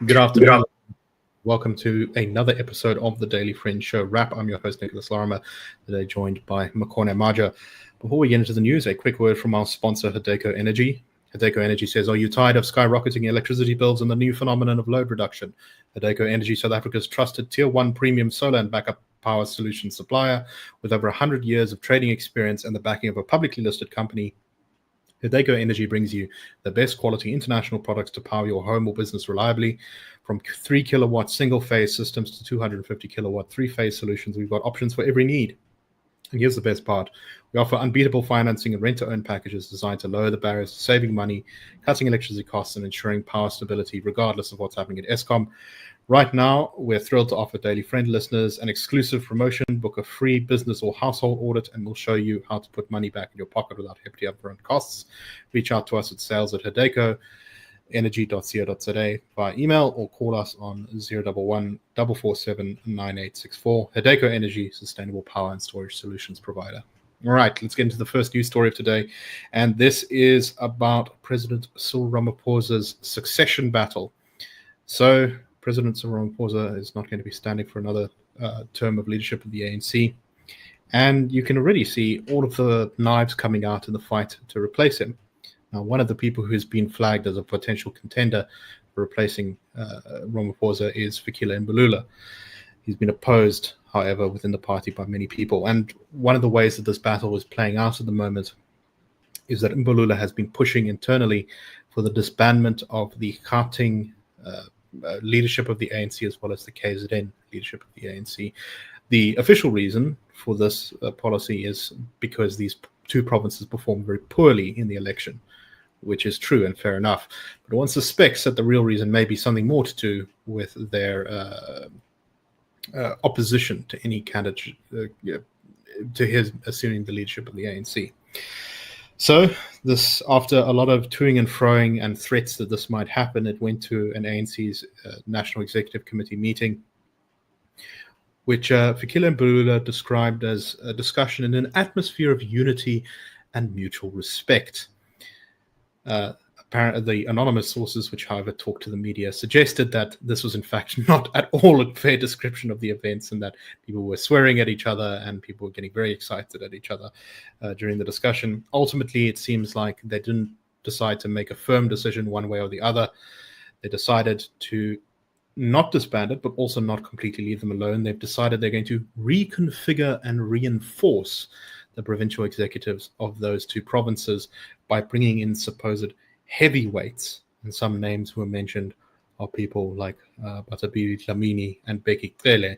Good afternoon. Welcome to another episode of the Daily Fringe Show Wrap. I'm your host, Lorimer, today joined by Makone and Maja. Before we get into the news, a quick word from our sponsor, Hudaco Energy. Hudaco Energy says, are you tired of skyrocketing electricity bills and the new phenomenon of load reduction? Hudaco Energy, South Africa's trusted Tier 1 premium solar and backup power solution supplier with over 100 years of trading experience and the backing of a publicly listed company, Hudaco Energy brings you the best quality international products to power your home or business reliably. From 3 kilowatt single-phase systems to 250 kilowatt three-phase solutions, we've got options for every need. And here's the best part. We offer unbeatable financing and rent-to-own packages designed to lower the barriers to saving money, cutting electricity costs, and ensuring power stability regardless of what's happening at Eskom. Right now, we're thrilled to offer Daily Friend listeners an exclusive promotion. Book a free business or household audit, and we'll show you how to put money back in your pocket without hefty upfront costs. Reach out to us at sales@hudacoenergy.co.za via email or call us on 011 447 9864. Hudaco Energy, sustainable power and storage solutions provider. All right, let's get into the first news story of today. And this is about President Cyril Ramaphosa's succession battle. So, President Cyril Ramaphosa is not going to be standing for another term of leadership of the ANC. And you can already see all of the knives coming out in the fight to replace him. Now, one of the people who's been flagged as a potential contender for replacing Ramaphosa is Fikile Mbalula. He's been opposed, however, within the party by many people. And one of the ways that this battle is playing out at the moment is that Mbalula has been pushing internally for the disbandment of the Gauteng leadership of the ANC as well as the KZN leadership of the ANC. The official reason for this policy is because these two provinces performed very poorly in the election, which is true and fair enough. But one suspects that the real reason may be something more to do with their opposition to any candidate, to his assuming the leadership of the ANC. So this, after a lot of toing and froing and threats that this might happen, it went to an ANC's National Executive Committee meeting, which Fikile Mbalula described as a discussion in an atmosphere of unity and mutual respect. Apparently, the anonymous sources, which however talked to the media, suggested that this was in fact not at all a fair description of the events and that people were swearing at each other and people were getting very excited at each other during the discussion. Ultimately, it seems like they didn't decide to make a firm decision one way or the other. They decided to not disband it, but also not completely leave them alone. They've decided they're going to reconfigure and reinforce the provincial executives of those two provinces by bringing in supposed heavyweights, and some names were mentioned are people like Batabili Dlamini and Beki Cele.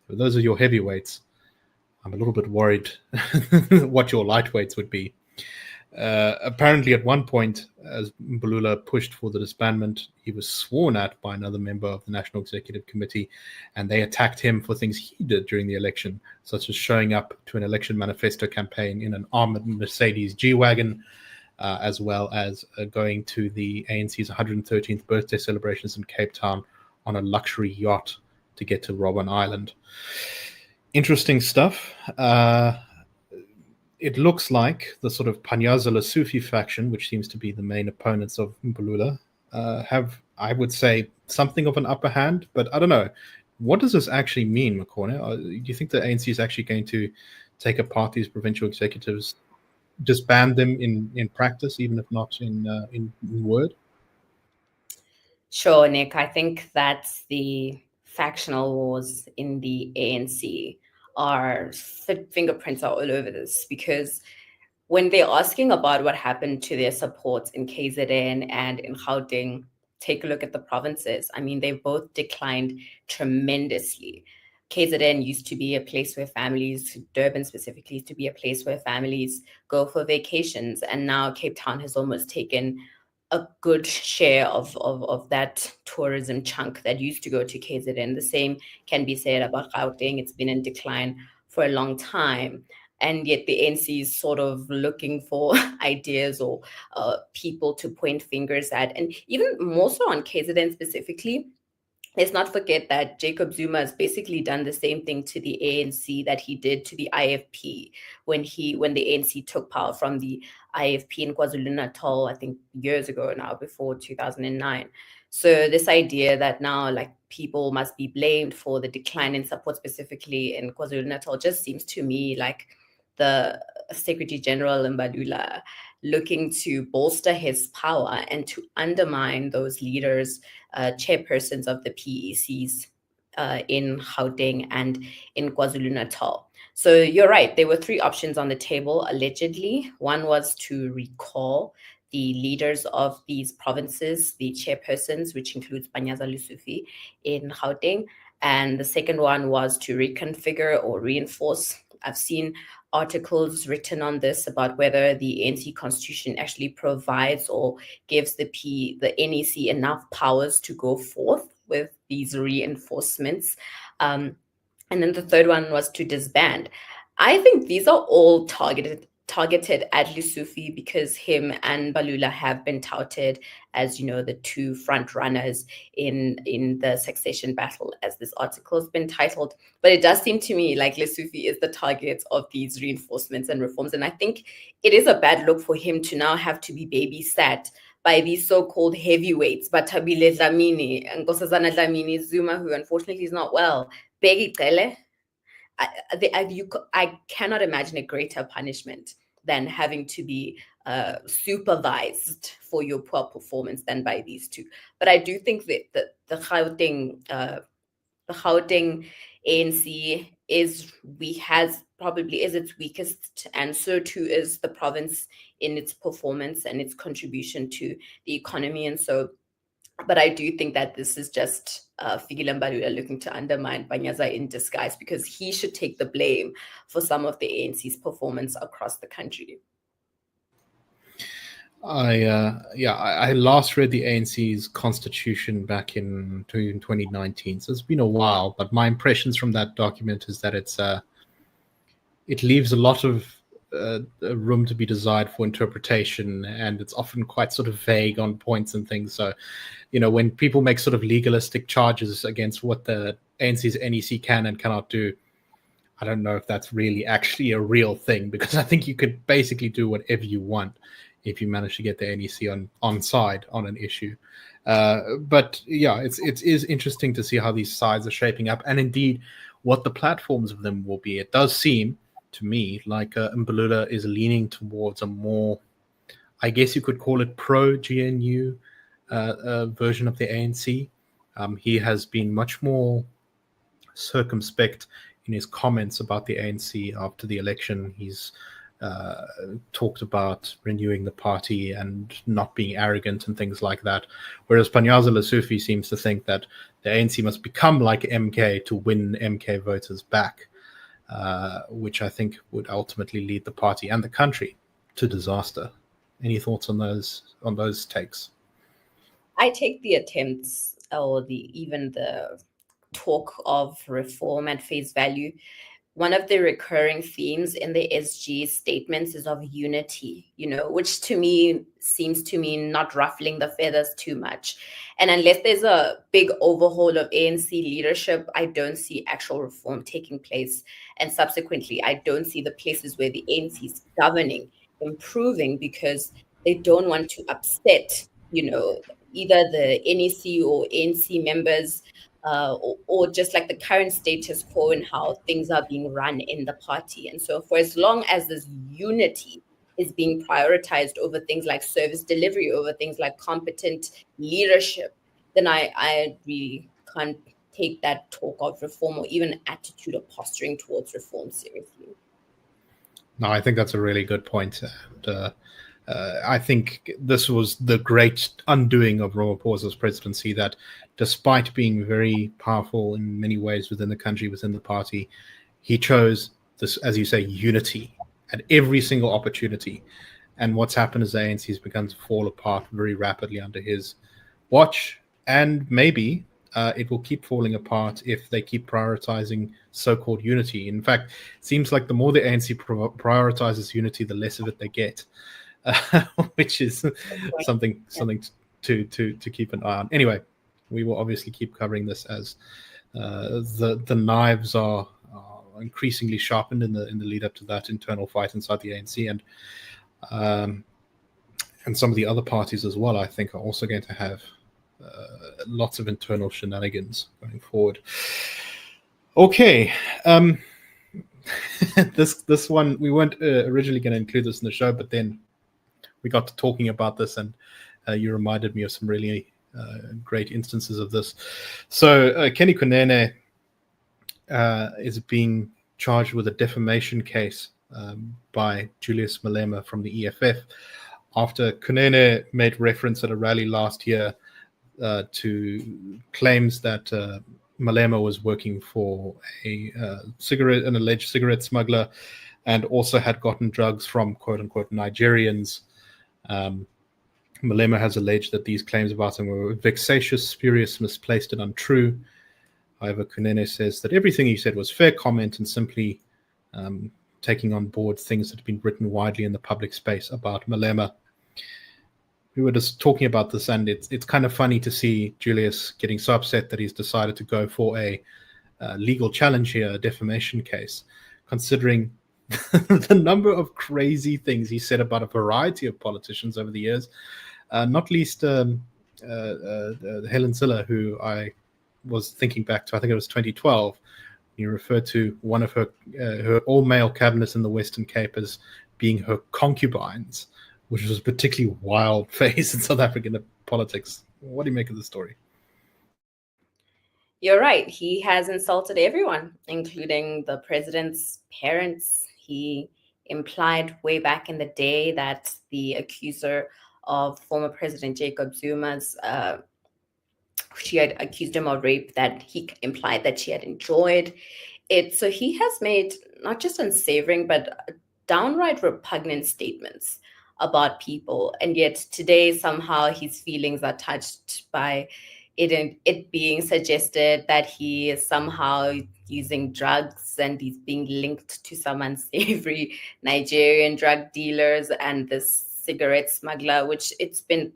So those are your heavyweights. I'm a little bit worried what your lightweights would be. Apparently at one point, as Mbalula pushed for the disbandment, he was sworn at by another member of the National Executive Committee, and they attacked him for things he did during the election, such as showing up to an election manifesto campaign in an armored Mercedes G-Wagon, as well as going to the ANC's 113th birthday celebrations in Cape Town on a luxury yacht to get to Robben Island. Interesting stuff. It looks like the sort of Panyaza Sufi faction, which seems to be the main opponents of Mbalula, have, I would say, something of an upper hand. But I don't know. What does this actually mean, Makone? Do you think the ANC is actually going to take apart these provincial executives, disband them in practice, even if not in word? Sure, Nick. I think that the factional wars in the ANC fingerprints are all over this, because when they're asking about what happened to their supports in KZN and in Gauteng, take a look at the provinces. I mean, they've both declined tremendously. KZN used to be a place where families, Durban specifically, used to be a place where families go for vacations. And now Cape Town has almost taken a good share of that tourism chunk that used to go to KZN. The same can be said about Gauteng. It's been in decline for a long time. And yet the ANC is sort of looking for ideas or people to point fingers at. And even more so on KZN specifically, let's not forget that Jacob Zuma has basically done the same thing to the ANC that he did to the IFP when the ANC took power from the IFP in KwaZulu-Natal, I think years ago now, before 2009. So this idea that now like people must be blamed for the decline in support, specifically in KwaZulu-Natal, just seems to me like the Secretary General Mbalula looking to bolster his power and to undermine those leaders, chairpersons of the PECs in Gauteng and in KwaZulu-Natal. So you're right, there were three options on the table, allegedly. One was to recall the leaders of these provinces, the chairpersons, which includes Panyaza Lesufi in Gauteng. And the second one was to reconfigure or reinforce. I've seen articles written on this about whether the ANC Constitution actually provides or gives the NEC enough powers to go forth with these reinforcements. And then the third one was to disband. I think these are all targeted at Lesufi because him and Balula have been touted as, you know, the two front runners in the succession battle, as this article has been titled. But it does seem to me like Lesufi is the target of these reinforcements and reforms. And I think it is a bad look for him to now have to be babysat by these so-called heavyweights, Batabile Dlamini and Nkosazana Dlamini Zuma, who unfortunately is not well. Begi Cele. I cannot imagine a greater punishment than having to be supervised for your poor performance than by these two. But I do think that the Gauteng ANC probably is its weakest, and so too is the province in its performance and its contribution to the economy. And so, but I do think that this is just Fikile Mbalula looking to undermine Panyaza in disguise, because he should take the blame for some of the ANC's performance across the country. I last read the ANC's Constitution back in 2019, so it's been a while. But my impressions from that document is that it leaves a lot of room to be desired for interpretation, and it's often quite sort of vague on points and things. So, you know, when people make sort of legalistic charges against what the ANC's NEC can and cannot do, I don't know if that's really actually a real thing, because I think you could basically do whatever you want if you manage to get the NEC on side on an issue. But yeah, it is interesting to see how these sides are shaping up, and indeed what the platforms of them will be. It does seem to me like Mbalula is leaning towards a more, I guess you could call it pro-GNU version of the ANC. He has been much more circumspect in his comments about the ANC after the election. He's talked about renewing the party and not being arrogant and things like that. Whereas Panyaza Lesufi seems to think that the ANC must become like MK to win MK voters back, which I think would ultimately lead the party and the country to disaster. Any thoughts on those takes? I take the attempts or even the talk of reform at face value. One of the recurring themes in the SG statements is of unity, you know, which to me seems to mean not ruffling the feathers too much. And unless there's a big overhaul of ANC leadership, I don't see actual reform taking place. And subsequently, I don't see the places where the ANC is governing improving, because they don't want to upset, you know, either the NEC or ANC members, or just like the current status quo and how things are being run in the party. And so for as long as this unity is being prioritized over things like service delivery, over things like competent leadership, then I really can't take that talk of reform or even attitude or posturing towards reform seriously. No, I think that's a really good point. And, I think this was the great undoing of Ramaphosa's presidency, that despite being very powerful in many ways within the country, within the party, he chose this, as you say, unity at every single opportunity. And what's happened is the ANC has begun to fall apart very rapidly under his watch, and maybe it will keep falling apart if they keep prioritizing so-called unity. In fact, it seems like the more the ANC prioritizes unity, the less of it they get. Which is something to keep an eye on. Anyway, we will obviously keep covering this as the knives are increasingly sharpened in the lead up to that internal fight inside the ANC, and some of the other parties as well, I think, are also going to have lots of internal shenanigans going forward. Okay. This one, we weren't originally going to include this in the show, but then we got to talking about this, and you reminded me of some really great instances of this. So Kenny Kunnene is being charged with a defamation case by Julius Malema from the EFF after Kunnene made reference at a rally last year to claims that Malema was working for an alleged cigarette smuggler, and also had gotten drugs from quote unquote Nigerians. Malema has alleged that these claims about him were vexatious, spurious, misplaced, and untrue. However, Kunnene says that everything he said was fair comment and simply taking on board things that have been written widely in the public space about Malema. We were just talking about this, and it's kind of funny to see Julius getting so upset that he's decided to go for a legal challenge here, a defamation case, considering the number of crazy things he said about a variety of politicians over the years, not least Helen Zille, who I was thinking back to, I think it was 2012. He referred to one of her all-male cabinets in the Western Cape as being her concubines, which was a particularly wild phase in South African politics. What do you make of the story? You're right. He has insulted everyone, including the president's parents. He implied way back in the day that the accuser of former President Jacob Zuma's, she had accused him of rape, that he implied that she had enjoyed it. So he has made not just unsavoring, but downright repugnant statements about people. And yet today, somehow his feelings are touched by it being suggested that he is somehow using drugs and he's being linked to some unsavory Nigerian drug dealers and this cigarette smuggler, which it's been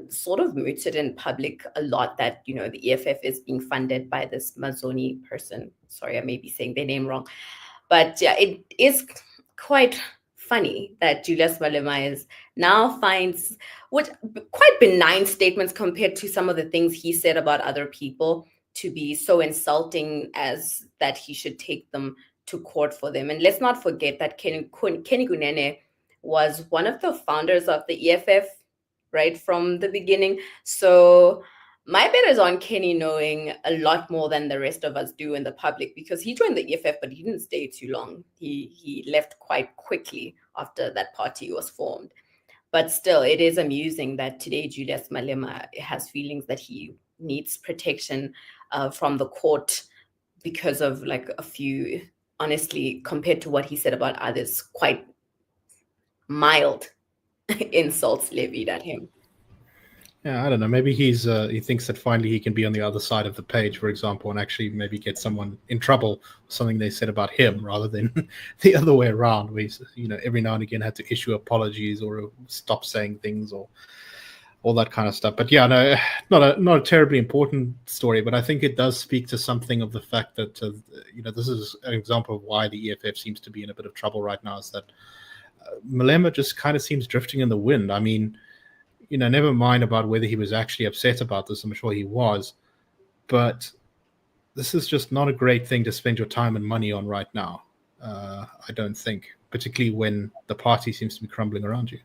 sort of mooted in public a lot that, you know, the EFF is being funded by this Mazoni person. Sorry, I may be saying their name wrong. But yeah, it is quite funny that Julius Malema is now finds what quite benign statements compared to some of the things he said about other people to be so insulting as that he should take them to court for them. And let's not forget that Kenny Kunnene was one of the founders of the EFF, right from the beginning. So my bet is on Kenny knowing a lot more than the rest of us do in the public, because he joined the EFF, but he didn't stay too long. He left quite quickly after that party was formed. But still, it is amusing that today Julius Malema has feelings that he needs protection from the court because of like a few, honestly, compared to what he said about others, quite mild insults levied at him. Yeah, I don't know. Maybe he thinks that finally he can be on the other side of the page, for example, and actually maybe get someone in trouble for something they said about him, rather than the other way around, where he's, you know, every now and again had to issue apologies or stop saying things or all that kind of stuff. But yeah, no, not a terribly important story, but I think it does speak to something of the fact that you know, this is an example of why the EFF seems to be in a bit of trouble right now. Is that Malema just kind of seems drifting in the wind. I mean, you know, never mind about whether he was actually upset about this. I'm sure he was. But this is just not a great thing to spend your time and money on right now, I don't think, particularly when the party seems to be crumbling around you.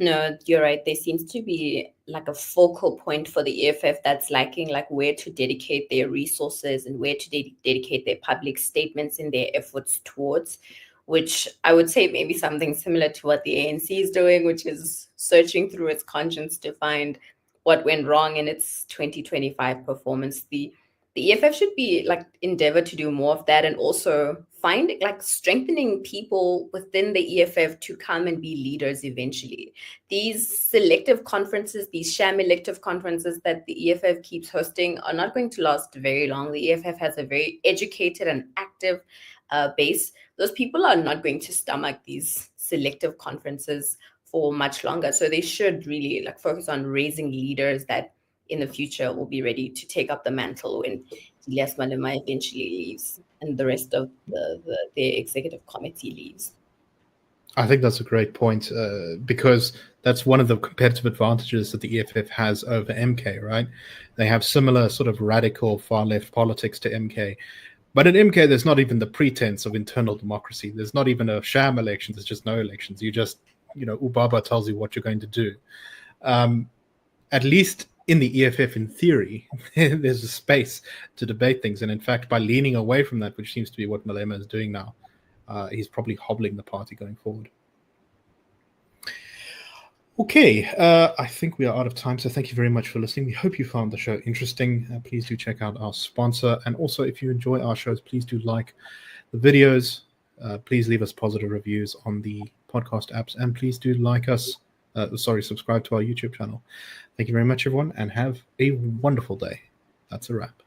No, you're right. There seems to be like a focal point for the EFF that's lacking, like where to dedicate their resources and where to dedicate their public statements in their efforts towards, which I would say maybe something similar to what the ANC is doing, which is searching through its conscience to find what went wrong in its 2025 performance. The EFF should be like endeavor to do more of that, and also find like strengthening people within the EFF to come and be leaders eventually. These selective conferences, these sham elective conferences that the EFF keeps hosting are not going to last very long. The EFF has a very educated and active base. Those people are not going to stomach these selective conferences for much longer. So they should really like focus on raising leaders that in the future will be ready to take up the mantle when Julius Malema eventually leaves and the rest of the executive committee leaves. I think that's a great point, because that's one of the competitive advantages that the EFF has over MK, right? They have similar sort of radical far-left politics to MK. But in MK, there's not even the pretense of internal democracy. There's not even a sham election. There's just no elections. You just, Ubaba tells you what you're going to do. At least in the EFF, in theory, there's a space to debate things. And in fact, by leaning away from that, which seems to be what Malema is doing now, he's probably hobbling the party going forward. Okay, I think we are out of time, so thank you very much for listening. We hope you found the show interesting. Please do check out our sponsor. And also, if you enjoy our shows, please do like the videos. Please leave us positive reviews on the podcast apps. And please do subscribe to our YouTube channel. Thank you very much, everyone, and have a wonderful day. That's a wrap.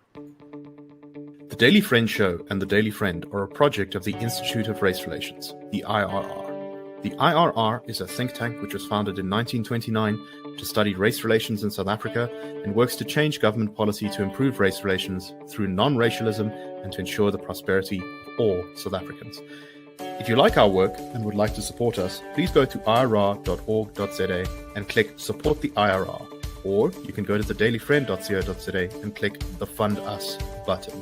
The Daily Friend Show and The Daily Friend are a project of the Institute of Race Relations, the IRR. The IRR is a think tank which was founded in 1929 to study race relations in South Africa and works to change government policy to improve race relations through non-racialism and to ensure the prosperity of all South Africans. If you like our work and would like to support us, please go to irr.org.za and click Support the IRR. Or you can go to thedailyfriend.co.za and click the Fund Us button.